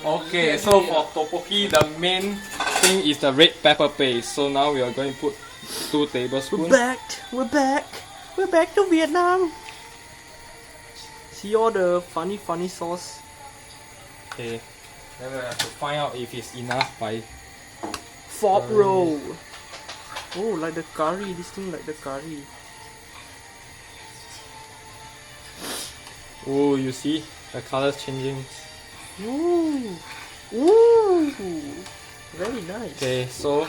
Okay, so for tteokbokki, the main thing is the red pepper paste. So now we are going to put 2 tablespoons. We're back to Vietnam. See all the funny sauce. Okay, then we have to find out if it's enough by Fork roll. Oh, like the curry. This thing like the curry. Oh, you see the colors changing. Ooh, very nice. Okay, so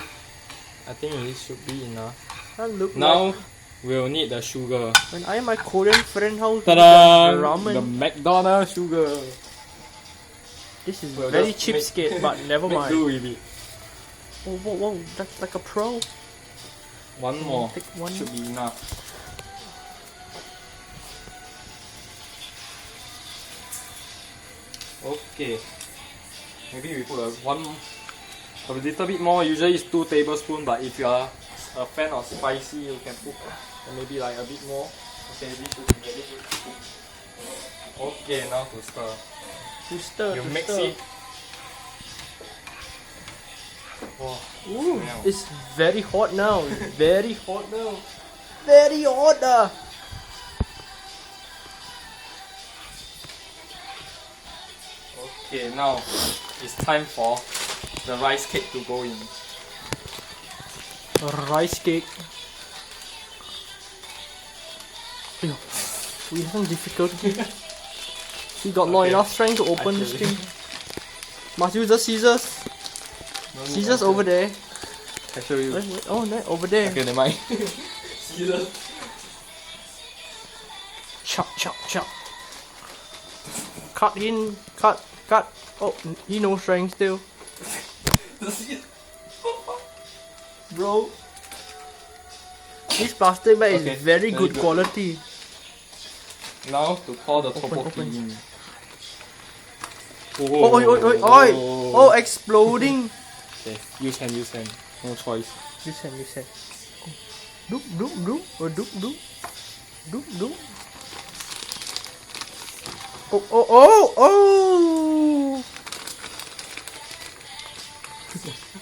I think it should be enough. That look Now like we'll need the sugar. when I my Korean friend house Ta-da! the ramen. The McDonald's sugar. This is Well, very just cheapskate, but never Make mind. do with it. Oh, whoa, that's like a pro. One more Take one. should be enough. Okay, maybe we put a little bit more. Usually it's 2 tablespoons, but if you are a fan of spicy, you can put maybe like a bit more. Okay, this should be very good. Okay, now to stir. To stir, You to mix stir. it. Wow, Ooh, smell. it's very hot now. Very hot now. Very hot. Okay, now it's time for the rice cake to go in. Rice cake. Ew, we have some difficulty. He got not Okay. enough strength to open this Actually. thing. Must use the scissors. No need Scissors until- over there. I show you. Wait. Oh, no, over there. Okay, never mind. Scissors. Chop. Cut in. Cut. Oh, he no strength still. Bro. This plastic bag Okay, is very very good good. quality. Now to pour the Open, tteokbokki open. in. Oi. Oh, exploding. Okay, use hand. No choice. Use hand. Oh. Doop. Oh, doop. Oh.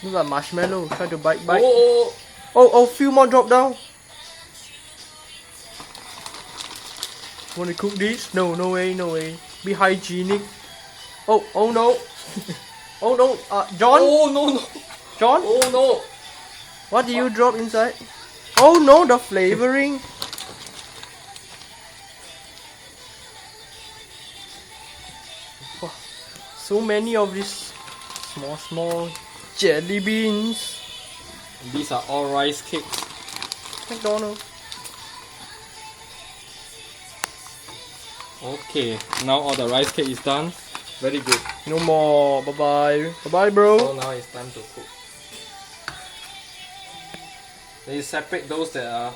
Look like marshmallow. Try to bite. Oh. Oh, few more drop down. Want to cook this? No way. Be hygienic. Oh no. Oh no. John? Oh no. John? Oh no. What did you drop inside? Oh no, the flavoring. Wow, so many of these small jelly beans. These are all rice cakes. McDonald's. Okay, now all the rice cake is done. Very good. No more. Bye, bro. So now it's time to cook. Then you separate those that are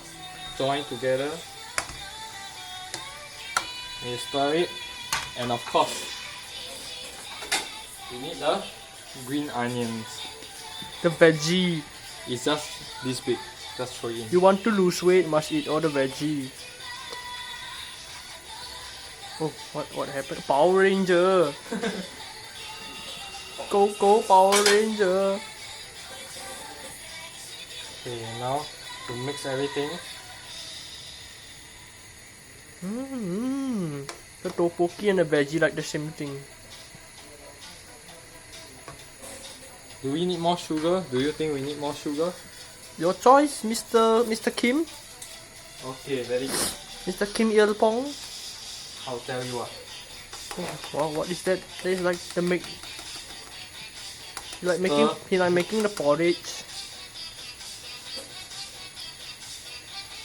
joined together. You stir it, and of course, you need the green onions. The veggie. It's just this big. Just throw it in. You want to lose weight, must eat all the veggie. Oh, what happened? Power Ranger. Go Power Ranger. Okay, now to mix everything. The tteokbokki and the veggie like the same thing. Do we need more sugar? Do you think we need more sugar? Your choice, Mr. Kim. Okay, very good. Mr. Kim Il Pong. I'll tell you what. Oh, wow, what is that? That is like the make. He like making the porridge.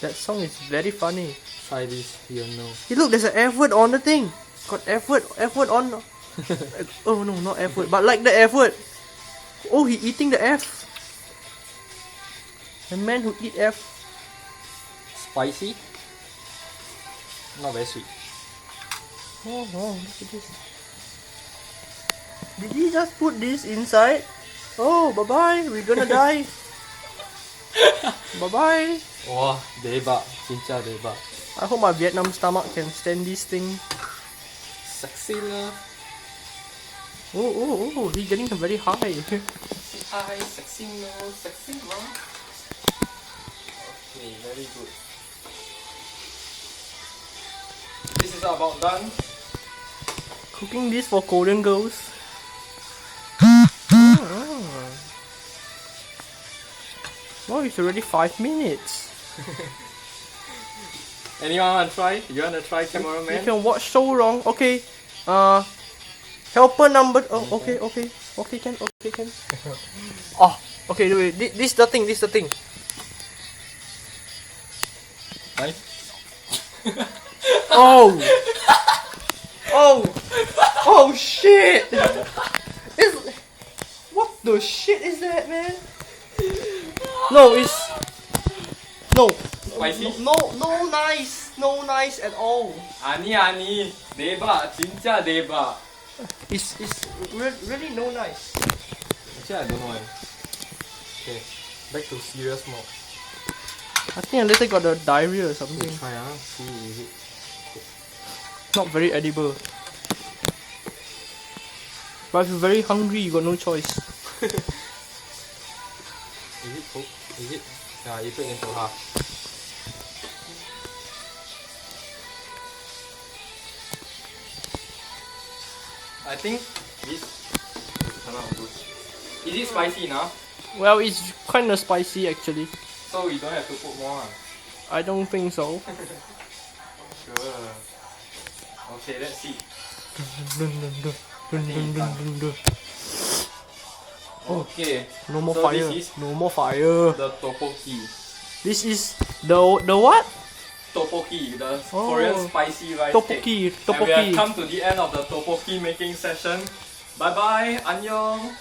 That song is very funny. Try this, you'll know. Hey, look, there's an F word on the thing. Got F word on. Oh no, not F word, but like the F word. Oh, he eating the F. The man who eat F. Spicy? Not very sweet. Oh, look at this. Did he just put this inside? Oh, bye-bye. We're gonna die. Bye-bye. Wow, debak. Cinca debak. I hope my Vietnam stomach can stand this thing. Sexy love. Oh, he's getting very high. Sexy eye, sexy nose, sexy mouth. Okay, very good. This is about done. Cooking this for Korean girls. Oh, it's already 5 minutes. Anyone want to try? You want to try, You cameraman? can watch so long. Okay. Helper number. Oh, okay. Okay, can. Oh, okay. Wait. This the thing. Nice. Oh. Oh shit. What the shit is that, man? No, it's no. Spicy? No nice at all. 아니, 대박, 진짜 대박. It's really no nice. Actually, I don't know. Okay, back to serious mode. I think I later got the diarrhea or something. Try see is it. Not very edible. But if you're very hungry, you got no choice. Is it cooked? Is it? Yeah, you break into half. I think this turn out good. Is it spicy enough? Well, it's kind of spicy actually. So we don't have to put more. I don't think so. Sure. Okay, let's see. Okay. No more so fire. This is No more fire. the tteokbokki. This is the what? Tteokbokki, the Oh. Korean spicy rice Tteokbokki. cake. And we have come to the end of the tteokbokki making session. Bye bye, annyeong.